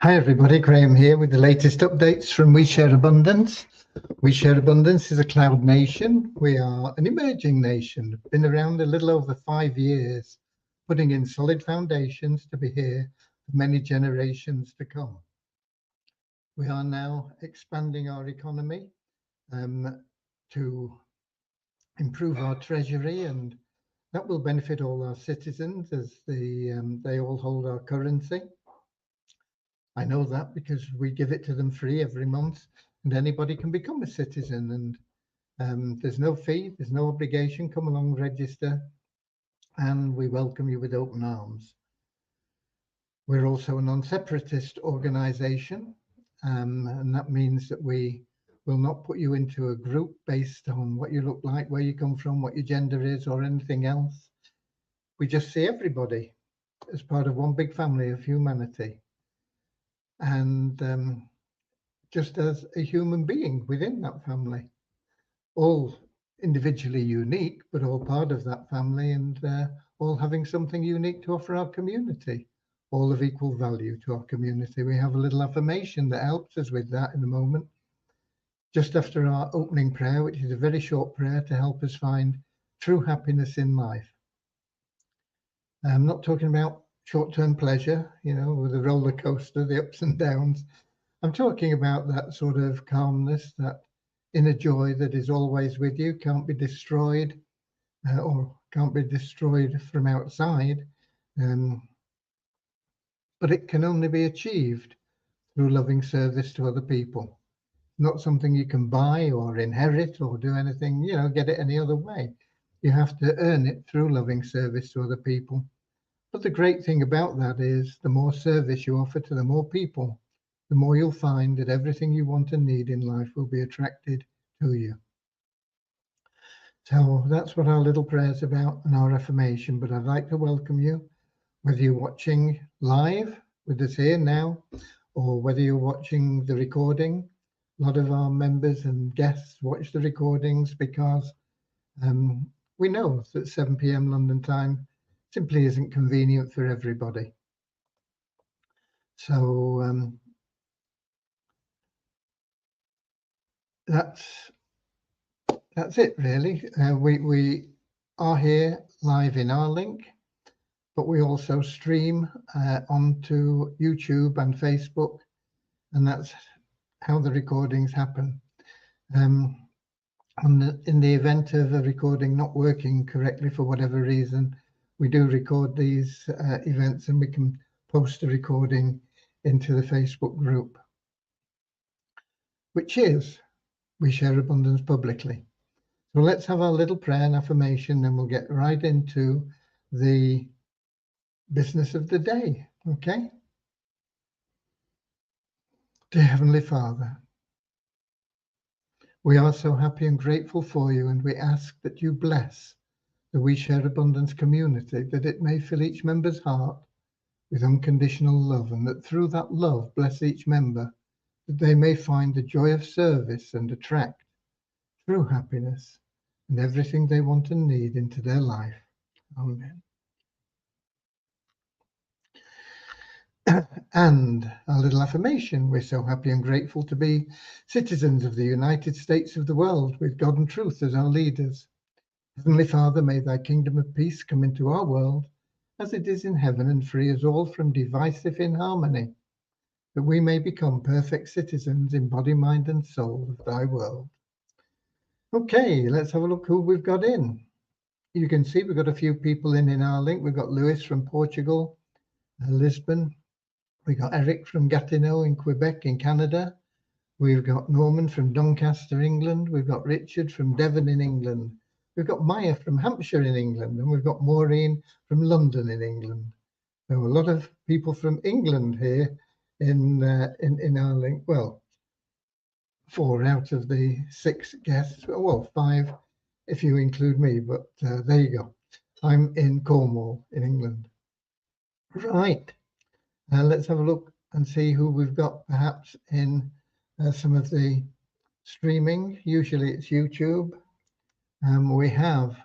Hi everybody, Graham here with the latest updates from We Share Abundance. We Share Abundance is a cloud nation. We are an emerging nation, been around a little over 5 years, putting in solid foundations to be here for many generations to come. We are now expanding our economy to improve our treasury, and that will benefit all our citizens as they all hold our currency. I know that because we give it to them free every month, and anybody can become a citizen. And there's no fee, there's no obligation. Come along, register, and we welcome you with open arms. We're also a non-separatist organisation, and that means that we will not put you into a group based on what you look like, where you come from, what your gender is, or anything else. We just see everybody as part of one big family of humanity. And just as a human being within that family, all individually unique, but all part of that family, and all having something unique to offer our community, all of equal value to our community. We have a little affirmation that helps us with that in a moment, just after our opening prayer, which is a very short prayer to help us find true happiness in life. I'm not talking about short-term pleasure, with a roller coaster, the ups and downs. I'm talking about that sort of calmness, that inner joy that is always with you, can't be destroyed or can't be destroyed from outside, but it can only be achieved through loving service to other people. Not something you can buy or inherit or do anything, get it any other way. You have to earn it through loving service to other people. But the great thing about that is the more service you offer to the more people, the more you'll find that everything you want and need in life will be attracted to you. So that's what our little prayer is about and our affirmation. But I'd like to welcome you, whether you're watching live with us here now, or whether you're watching the recording. A lot of our members and guests watch the recordings because we know that 7 p.m. London time simply isn't convenient for everybody. So that's it really. We are here live in our link, but we also stream onto YouTube and Facebook, and that's how the recordings happen. In the event of a recording not working correctly for whatever reason, we do record these events, and we can post a recording into the Facebook group, which is We Share Abundance Publicly. So let's have our little prayer and affirmation, and we'll get right into the business of the day, okay? Dear Heavenly Father, we are so happy and grateful for you, and we ask that you bless the We Share Abundance community, that it may fill each member's heart with unconditional love, and that through that love bless each member, that they may find the joy of service and attract true happiness and everything they want and need into their life. Amen. And our little affirmation: we're so happy and grateful to be citizens of the United States of the world, with God and truth as our leaders. Heavenly Father, may thy kingdom of peace come into our world as it is in heaven, and free us all from divisive inharmony, that we may become perfect citizens in body, mind, and soul of thy world. Okay, let's have a look who we've got in. You can see we've got a few people in our link. We've got Lewis from Portugal, Lisbon. We've got Eric from Gatineau in Quebec in Canada. We've got Norman from Doncaster, England. We've got Richard from Devon in England. We've got Maya from Hampshire in England, and we've got Maureen from London in England. So a lot of people from England here in our link. Well, 4 out of the 6 guests, well, 5 if you include me, but there you go. I'm in Cornwall in England. Right, let's have a look and see who we've got perhaps in some of the streaming. Usually it's YouTube. We have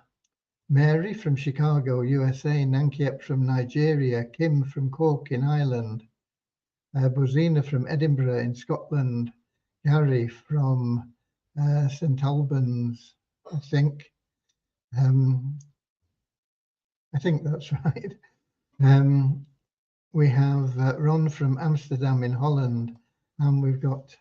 Mary from Chicago, USA, Nankiep from Nigeria, Kim from Cork in Ireland, Bozina from Edinburgh in Scotland, Gary from St Albans, I think. I think that's right. We have Ron from Amsterdam in Holland, and we've got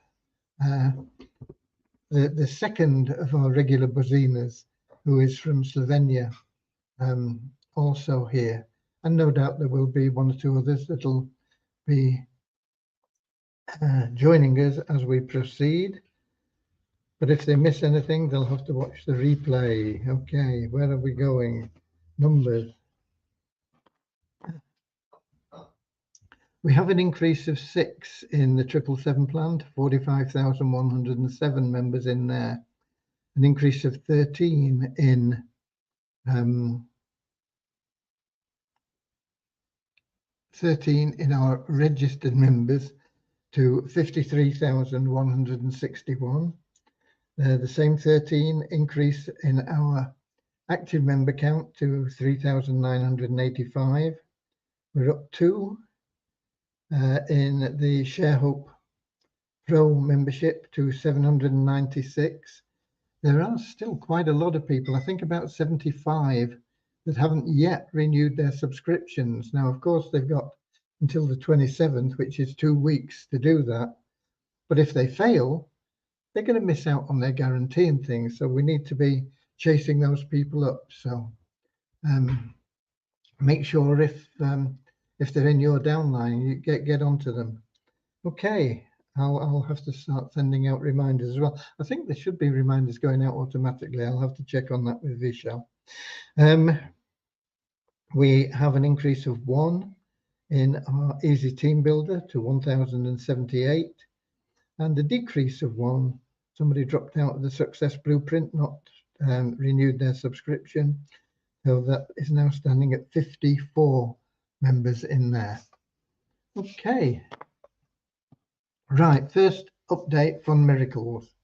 the second of our regular Bozinas, who is from Slovenia, also here. And no doubt there will be one or two others that'll be joining us as we proceed. But if they miss anything, they'll have to watch the replay. Okay, where are we going? Numbers. We have an increase of 6 in the 777 plan to 45,107 members in there. An increase of 13 in our registered members to 53,161. The same 13 increase in our active member count to 3,985. We're up 2 in the ShareHope Pro membership to 796. There are still quite a lot of people, I think about 75, that haven't yet renewed their subscriptions. Now, of course, they've got until the 27th, which is 2 weeks to do that. But if they fail, they're going to miss out on their guarantee and things. So we need to be chasing those people up. So make sure if they're in your downline, you get onto them. Okay, I'll have to start sending out reminders as well. I think there should be reminders going out automatically. I'll have to check on that with Vishal. We have an increase of 1 in our Easy Team Builder to 1,078, and a decrease of 1. Somebody dropped out of the Success Blueprint, not renewed their subscription. So that is now standing at 54 members in there. Okay. Right, first update from Miracles.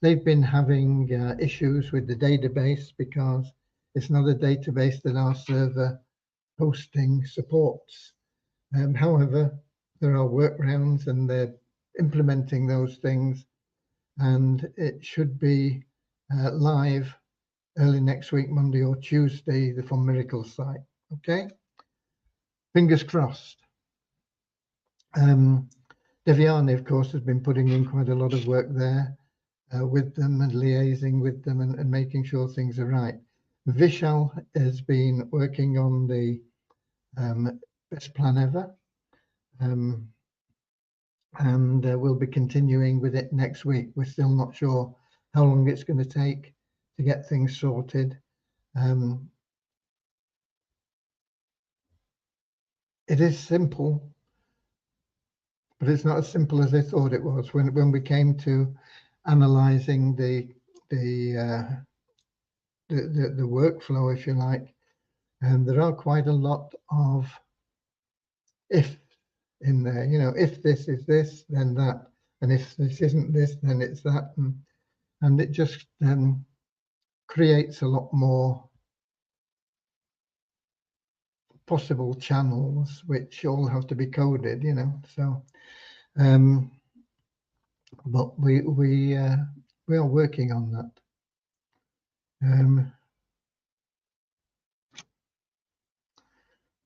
They've been having issues with the database because it's not a database that our server hosting supports. However, there are workarounds and they're implementing those things, and it should be live early next week, Monday or Tuesday, the From Miracles site. Okay, fingers crossed. Deviani, of course, has been putting in quite a lot of work there with them and liaising with them and making sure things are right. Vishal has been working on the best plan ever, and we'll be continuing with it next week. We're still not sure how long it's going to take to get things sorted. It is simple, but it's not as simple as I thought it was when we came to analyzing the workflow, if you like. And there are quite a lot of if in there, you know, if this is this, then that, and if this isn't this, then it's that, and it just creates a lot more possible channels which all have to be coded, you know. So but we are working on that.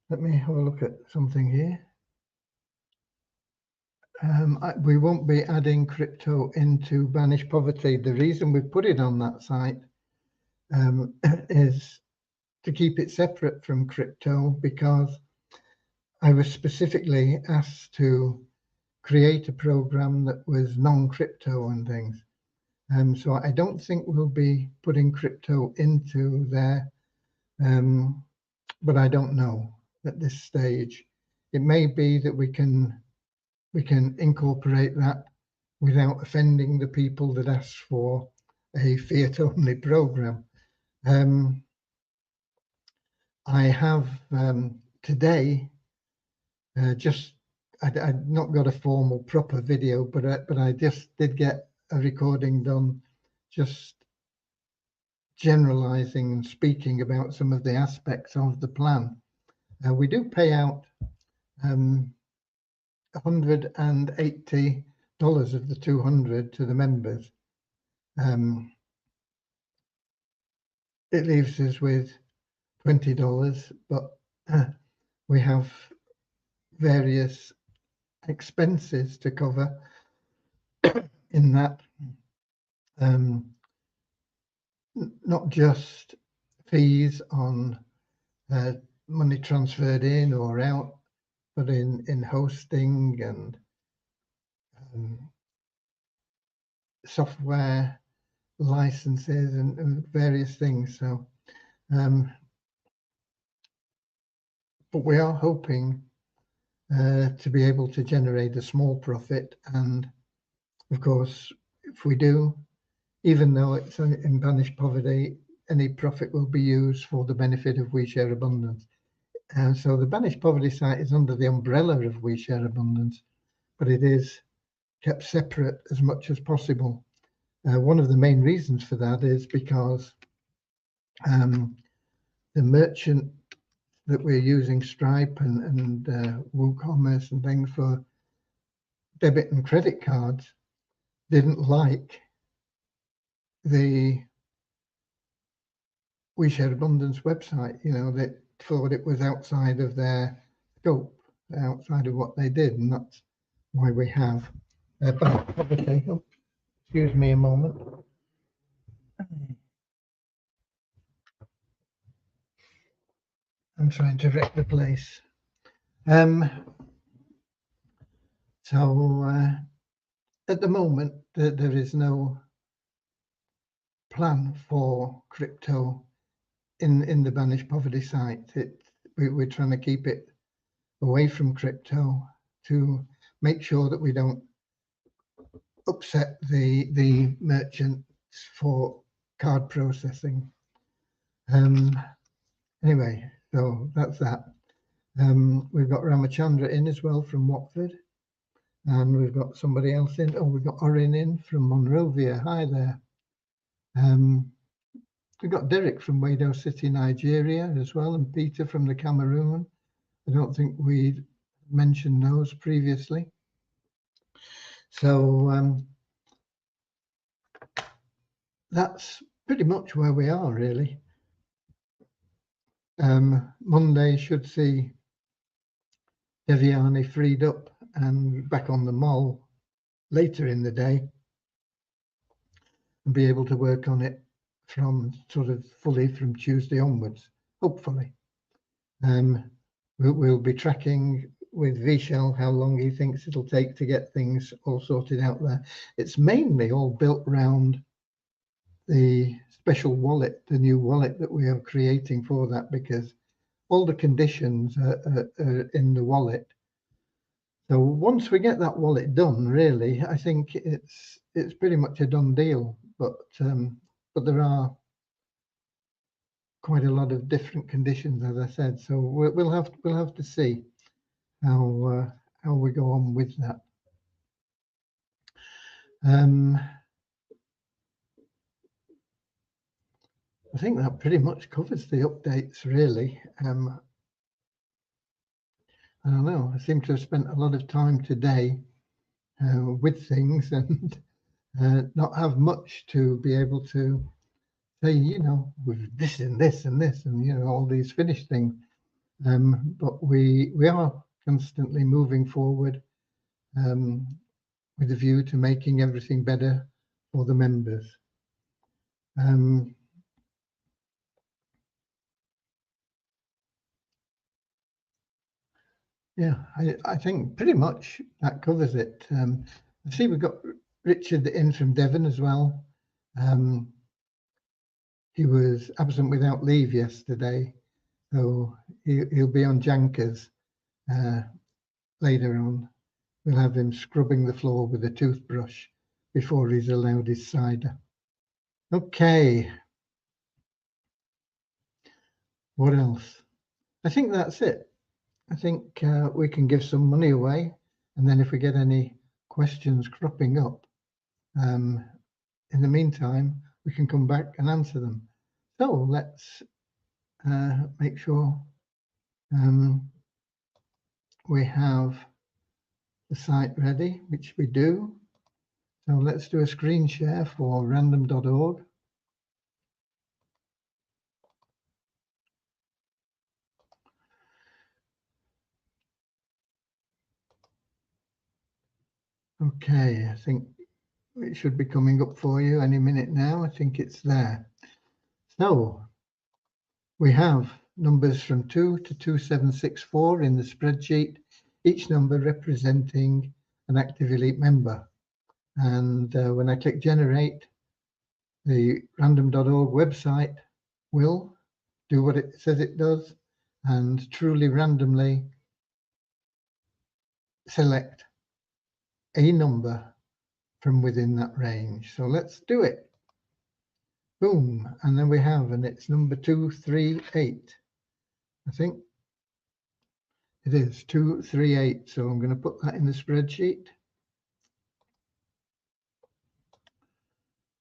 Let me have a look at something here. We won't be adding crypto into Banish Poverty. The reason we put it on that site is to keep it separate from crypto, because I was specifically asked to create a program that was non-crypto and things. So I don't think we'll be putting crypto into there, but I don't know at this stage. It may be that we can incorporate that without offending the people that ask for a fiat-only program. I have today I'd not got a formal proper video, but I just did get a recording done, just generalizing and speaking about some of the aspects of the plan. We do pay out $180 of the 200 to the members. It leaves us with $20, but we have various expenses to cover in that. Not just fees on money transferred in or out, but in hosting and software licenses and various things. So, but we are hoping to be able to generate a small profit. And of course, if we do, even though it's in banished poverty, any profit will be used for the benefit of We Share Abundance. And so the banished poverty site is under the umbrella of We Share Abundance, but it is kept separate as much as possible. One of the main reasons for that is because the merchant that we're using, Stripe and WooCommerce and things for debit and credit cards, didn't like the We Share Abundance website. You know, they thought it was outside of their scope, outside of what they did, and that's why we have banished poverty. Oh, excuse me a moment. I'm trying to wreck the place. So at the moment, there is no plan for crypto in the banished poverty site. We're trying to keep it away from crypto to make sure that we don't upset the merchants for card processing. Anyway, so that's that. We've got Ramachandra in as well from Watford, and we've got somebody else in. Oh, we've got Orin in from Monrovia. Hi there. We've got Derek from Wado City, Nigeria as well, and Peter from the Cameroon. I don't think we mentioned those previously. So that's pretty much where we are, really. Monday should see Devyani freed up and back on the mall later in the day and be able to work on it from sort of fully from Tuesday onwards, hopefully. We'll be tracking with Vishal how long he thinks it'll take to get things all sorted out there. It's mainly all built around the special wallet, the new wallet that we are creating for that, because all the conditions are in the wallet. So once we get that wallet done, really, I think it's pretty much a done deal. But there are quite a lot of different conditions, as I said. So we'll have to see how we go on with that. I think that pretty much covers the updates, really. I don't know. I seem to have spent a lot of time today with things and not have much to be able to say, you know, with this and this and this and, you know, all these finished things. But we are constantly moving forward with a view to making everything better for the members. Yeah, I think pretty much that covers it. I see we've got Richard in from Devon as well. He was absent without leave yesterday, so he'll be on Jankers later on. We'll have him scrubbing the floor with a toothbrush before he's allowed his cider. Okay. What else? I think that's it. I think we can give some money away, and then if we get any questions cropping up, in the meantime, we can come back and answer them. So let's make sure we have the site ready, which we do. So let's do a screen share for random.org. Okay, I think it should be coming up for you any minute now. I think it's there. So we have numbers from 2 to 2764 in the spreadsheet, each number representing an Active Elite member. And when I click generate, the random.org website will do what it says it does and truly randomly select a number from within that range. So let's do it. Boom. And then we have, and it's number 238. I think it is 238. So I'm going to put that in the spreadsheet.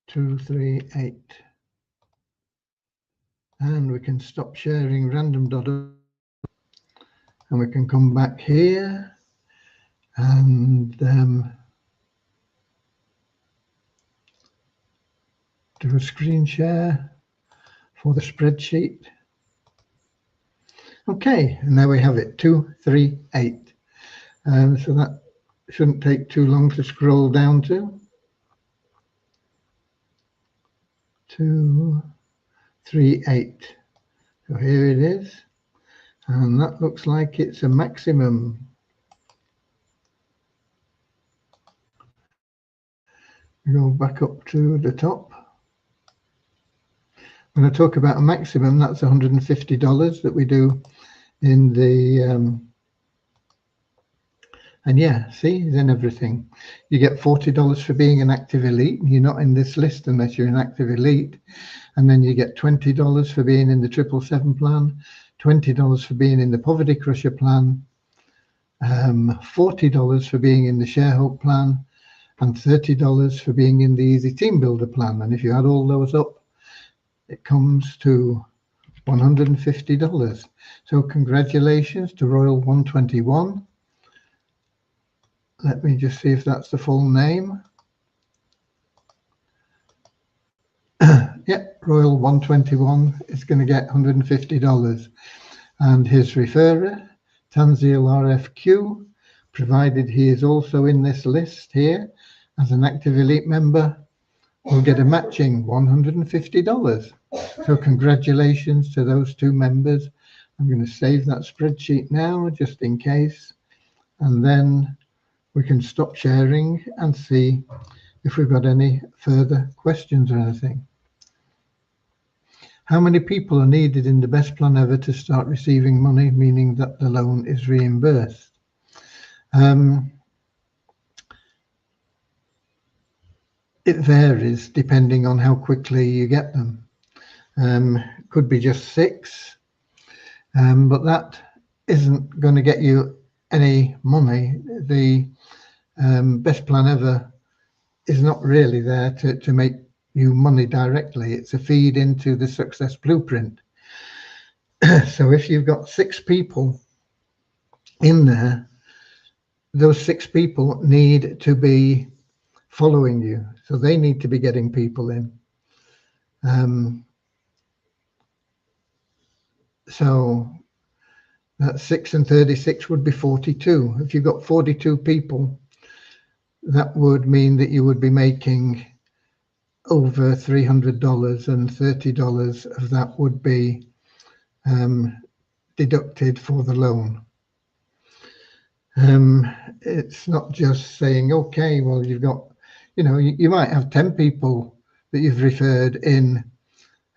238. And we can stop sharing random.org. And we can come back here and do a screen share for the spreadsheet. Okay, and there we have it, 238. So that shouldn't take too long to scroll down to. 238. So here it is. And that looks like it's a maximum. Go back up to the top. When I talk about a maximum, that's $150 that we do in the, and yeah, see, then everything. You get $40 for being an Active Elite. You're not in this list unless you're an Active Elite. And then you get $20 for being in the 777 plan, $20 for being in the Poverty Crusher plan, $40 for being in the Share Hope plan, and $30 for being in the Easy Team Builder plan. And if you add all those up, it comes to $150. So congratulations to Royal 121. Let me just see if that's the full name. Yep, Royal 121 is going to get $150. And his referrer, Tanzil RFQ, provided he is also in this list here as an Active Elite member, will get a matching $150. So congratulations to those two members. I'm going to save that spreadsheet now just in case, and then we can stop sharing and see if we've got any further questions or anything. How many people are needed in the best plan ever to start receiving money, meaning that the loan is reimbursed? It varies depending on how quickly you get them. Could be just 6, but that isn't going to get you any money. The best plan ever is not really there to make you money directly. It's a feed into the success blueprint. So if you've got 6 people in there, those 6 people need to be following you. So they need to be getting people in. So that's 6 and 36 would be 42. If you've got 42 people, that would mean that you would be making over $300, and $30 of that would be deducted for the loan. It's not just saying, okay, well, you've got, you might have 10 people that you've referred in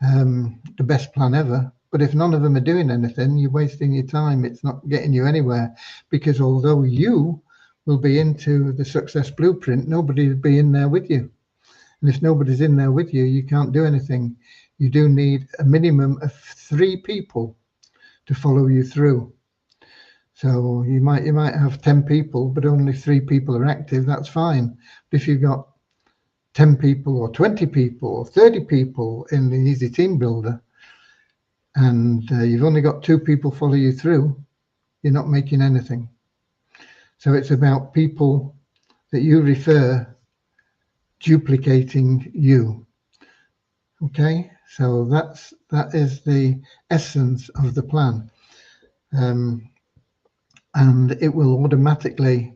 the best plan ever, but if none of them are doing anything, you're wasting your time. It's not getting you anywhere, because although you will be into the success blueprint, nobody will be in there with you. And if nobody's in there with you, you can't do anything. You do need a minimum of 3 people to follow you through. So you might have 10 people, but only 3 people are active. That's fine. But if you've got 10 people or 20 people or 30 people in the Easy Team Builder, and you've only got 2 people follow you through, you're not making anything. So it's about people that you refer duplicating you. Okay, so that is the essence of the plan. And it will automatically,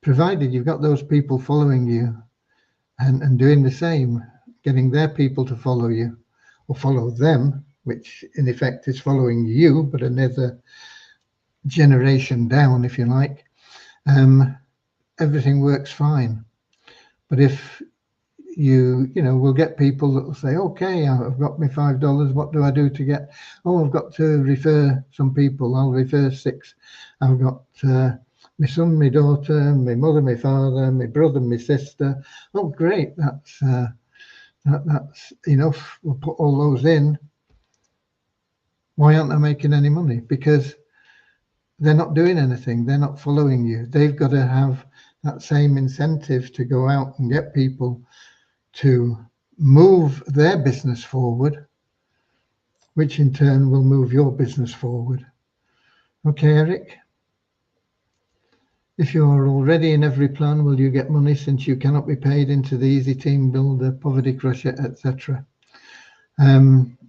provided you've got those people following you and doing the same, getting their people to follow you or follow them, which in effect is following you, but another generation down, if you like, everything works fine. But if you will get people that will say, okay, I've got my $5. What do I do to get? Oh, I've got to refer some people. I'll refer 6. I've got my son, my daughter, my mother, my father, my brother, my sister. Oh, great. That's enough. We'll put all those in. Why aren't they making any money? Because they're not doing anything. They're not following you. They've got to have that same incentive to go out and get people to move their business forward, which in turn will move your business forward. Okay, Eric? If you are already in every plan, will you get money since you cannot be paid into the Easy Team Builder, Poverty Crusher, etc.?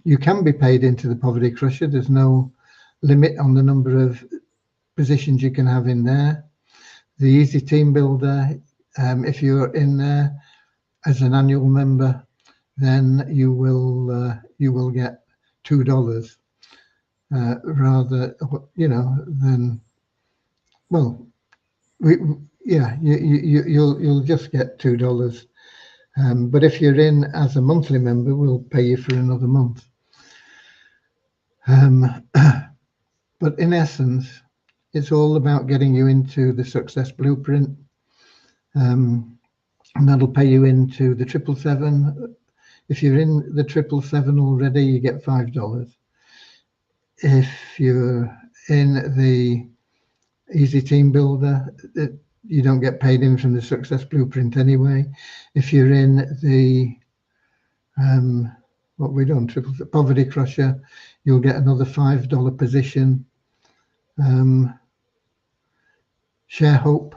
You can be paid into the Poverty Crusher. There's no limit on the number of positions you can have in there. The Easy Team Builder, if you're in there as an annual member, then you will get $2 rather, than, well, you'll just get $2. But if you're in as a monthly member, we'll pay you for another month. But in essence, it's all about getting you into the Success Blueprint, and that'll pay you into the 777. If you're in the 777 already, you get $5. If you're in the Easy Team Builder, you don't get paid in from the Success Blueprint anyway. If you're in the Poverty Crusher, you'll get another $5 position. Share Hope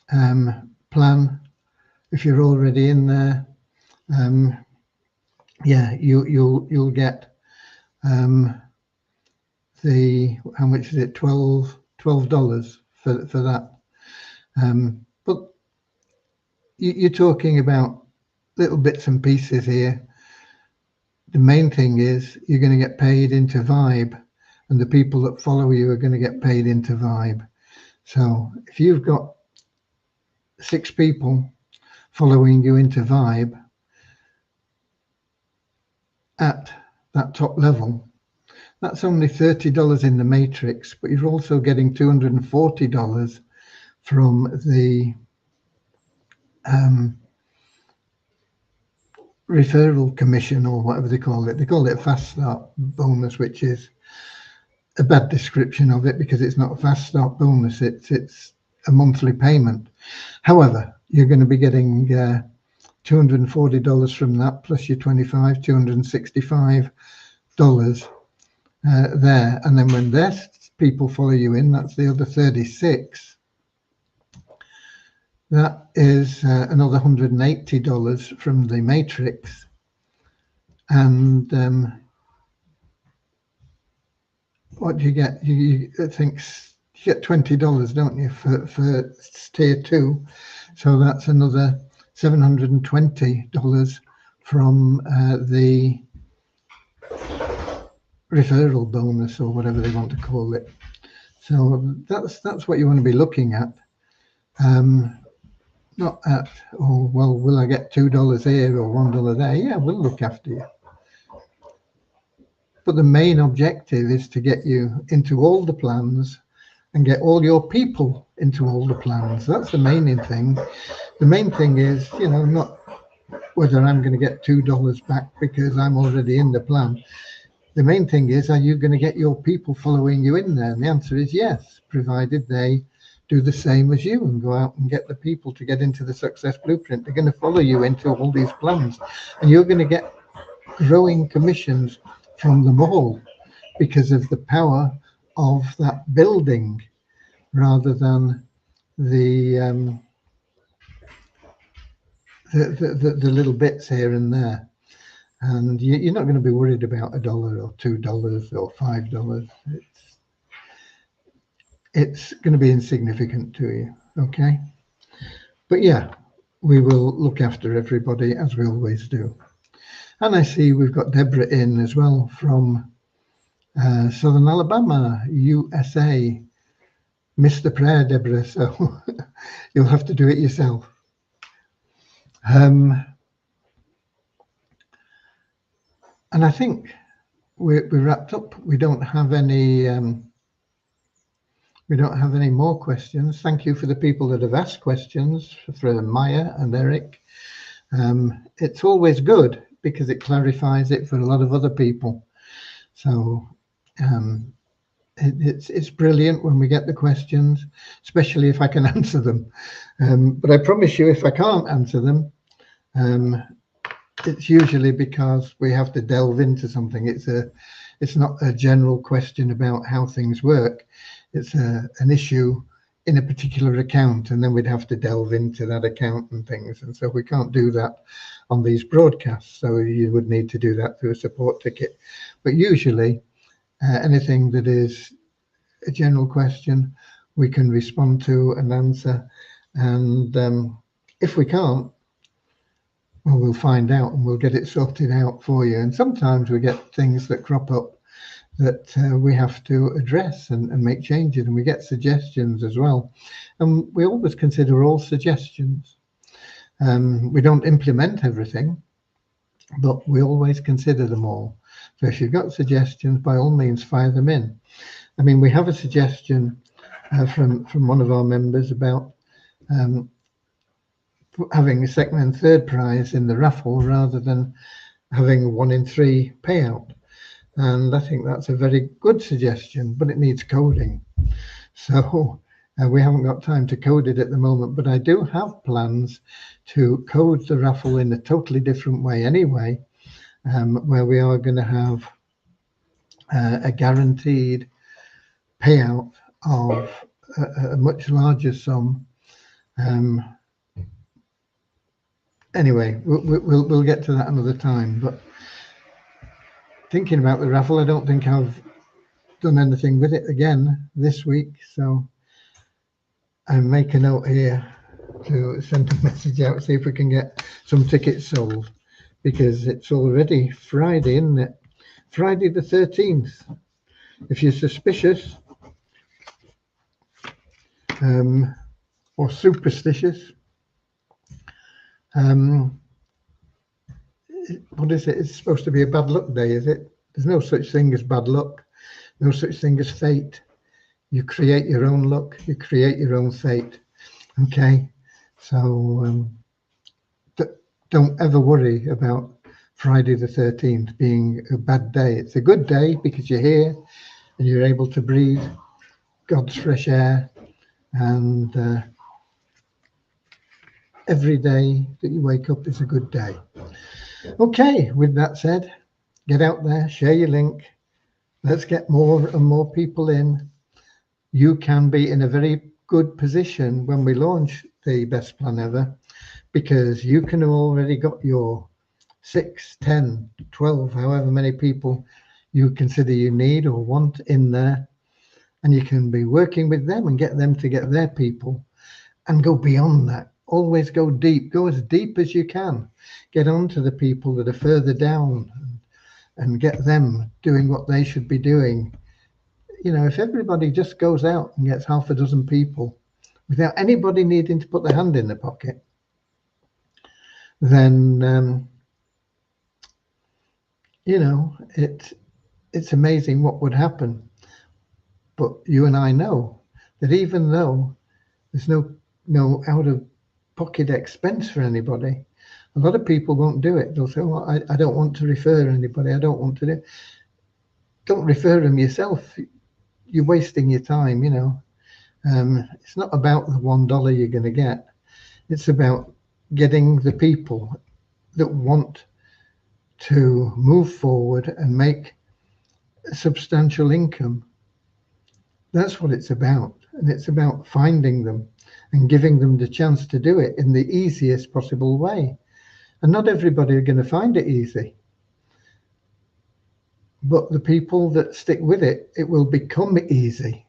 plan, if you're already in there, you'll get how much is it, $12 for that. But you're talking about little bits and pieces here. The main thing is you're going to get paid into Vibe, and the people that follow you are going to get paid into Vibe. So if you've got 6 people following you into Vibe at that top level, that's only $30 in the matrix, but you're also getting $240 from the referral commission, or whatever they call it. They call it a fast start bonus, which is a bad description of it because it's not a fast start bonus. It's a monthly payment. However, you're going to be getting $240 from that, plus your $265 there. And then when their people follow you in, that's the other 36. That is another $180 from the matrix. And what do you get? I think you get $20, don't you, for tier 2? So that's another $720 from the referral bonus, or whatever they want to call it. So that's what you want to be looking at. Not at, oh, well, will I get $2 here or $1 there? Yeah, we'll look after you. But the main objective is to get you into all the plans and get all your people into all the plans. That's the main thing. The main thing is, not whether I'm going to get $2 back because I'm already in the plan. The main thing is, are you going to get your people following you in there? And the answer is yes, provided they do the same as you and go out and get the people to get into the Success Blueprint. They're going to follow you into all these plans, and you're going to get growing commissions from them all because of the power of that building, rather than the little bits here and there, and you're not going to be worried about $1 or $2 or $5. It's going to be insignificant to you, okay? But yeah, we will look after everybody as we always do. And I see we've got Deborah in as well from Southern Alabama, USA. Missed the prayer, Deborah, so you'll have to do it yourself. And I think we're wrapped up. We don't have any more questions. Thank you for the people that have asked questions, for Maya and Eric. It's always good because it clarifies it for a lot of other people. So it's brilliant when we get the questions, especially if I can answer them. But I promise you, if I can't answer them, it's usually because we have to delve into something. It's not a general question about how things work. It's an issue in a particular account, and then we'd have to delve into that account and things. And so we can't do that on these broadcasts. So you would need to do that through a support ticket. But usually anything that is a general question, we can respond to and answer. And if we can't, well, we'll find out and we'll get it sorted out for you. And sometimes we get things that crop up that we have to address and make changes, and we get suggestions as well. And we always consider all suggestions. We don't implement everything, but we always consider them all. So if you've got suggestions, by all means, fire them in. I mean, we have a suggestion from one of our members about having a second and third prize in the raffle rather than having 1 in 3 payout. And I think that's a very good suggestion, but it needs coding. So we haven't got time to code it at the moment, but I do have plans to code the raffle in a totally different way anyway, where we are going to have a guaranteed payout of a much larger sum. Anyway, we'll get to that another time. But thinking about the raffle, I don't think I've done anything with it again this week. So I make a note here to send a message out, see if we can get some tickets sold, because it's already Friday, isn't it? Friday the 13th. If you're suspicious or superstitious, what is it? It's supposed to be a bad luck day, is it? There's no such thing as bad luck, no such thing as fate. You create your own luck, you create your own fate. Okay, so don't ever worry about Friday the 13th being a bad day. It's a good day because you're here and you're able to breathe God's fresh air, and every day that you wake up is a good day. Okay, with that said, get out there, share your link. Let's get more and more people in. You can be in a very good position when we launch the Best Plan Ever, because you can have already got your 6, 10, 12, however many people you consider you need or want in there. And you can be working with them and get them to get their people and go beyond that. Always go deep, go as deep as you can. Get on to the people that are further down and get them doing what they should be doing. You know, if everybody just goes out and gets half a dozen people without anybody needing to put their hand in their pocket, then, you know, it's amazing what would happen. But you and I know that even though there's no out-of-pocket expense for anybody, a lot of people won't do it. They'll say, well, I don't want to refer anybody. I don't want to do. Don't refer them yourself. You're wasting your time, you know. It's not about the $1 you're going to get. It's about getting the people that want to move forward and make a substantial income. That's what it's about. And it's about finding them and giving them the chance to do it in the easiest possible way. And not everybody are going to find it easy. But the people that stick with it, it will become easy.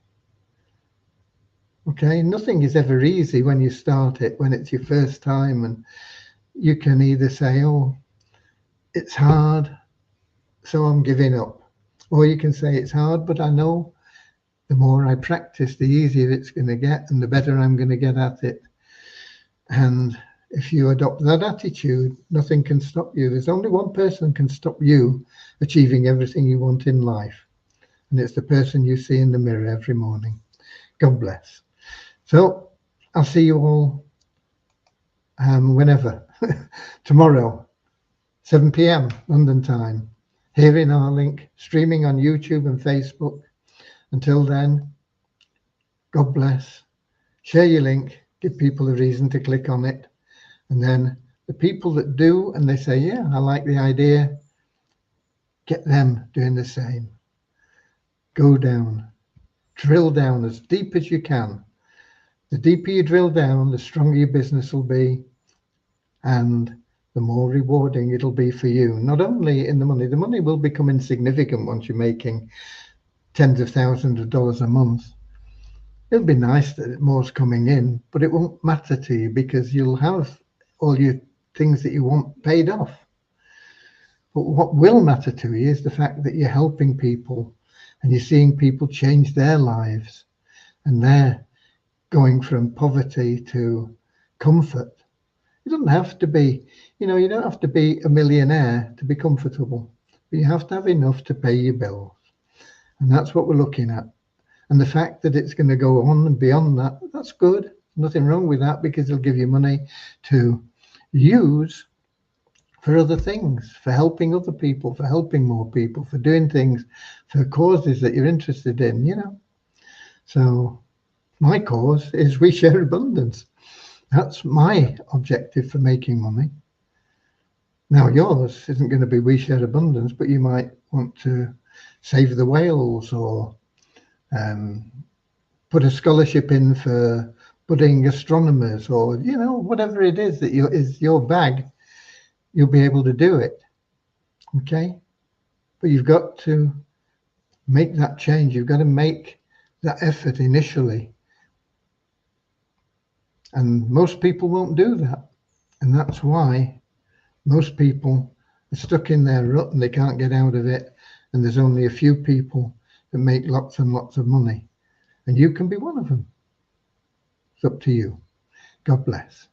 Okay, nothing is ever easy when you start it, when it's your first time, and you can either say, oh, it's hard, so I'm giving up. Or you can say it's hard, but I know the more I practice, the easier it's going to get and the better I'm going to get at it. And if you adopt that attitude, nothing can stop you. There's only one person can stop you achieving everything you want in life. And it's the person you see in the mirror every morning. God bless. So I'll see you all whenever. Tomorrow, 7 p.m. London time, here in our link, streaming on YouTube and Facebook. Until then, God bless. Share your link, give people a reason to click on it. And then the people that do and they say, yeah, I like the idea, get them doing the same. Go down, drill down as deep as you can. The deeper you drill down, the stronger your business will be, and the more rewarding it'll be for you. Not only in the money will become insignificant once you're making tens of thousands of dollars a month. It'll be nice that more's coming in, but it won't matter to you because you'll have all your things that you want paid off. But what will matter to you is the fact that you're helping people and you're seeing people change their lives and they're going from poverty to comfort. It doesn't have to be, you don't have to be a millionaire to be comfortable, but you have to have enough to pay your bills. And that's what we're looking at. And the fact that it's going to go on and beyond that, that's good. Nothing wrong with that because it'll give you money to use for other things, for helping other people, for helping more people, for doing things, for causes that you're interested in, So my cause is We Share Abundance. That's my objective for making money. Now yours isn't going to be We Share Abundance, but you might want to save the whales or put a scholarship in for budding astronomers or, whatever it is that is your bag, you'll be able to do it. Okay? But you've got to make that change. You've got to make that effort initially. And most people won't do that. And that's why most people are stuck in their rut and they can't get out of it. And there's only a few people that make lots and lots of money. And you can be one of them. It's up to you. God bless.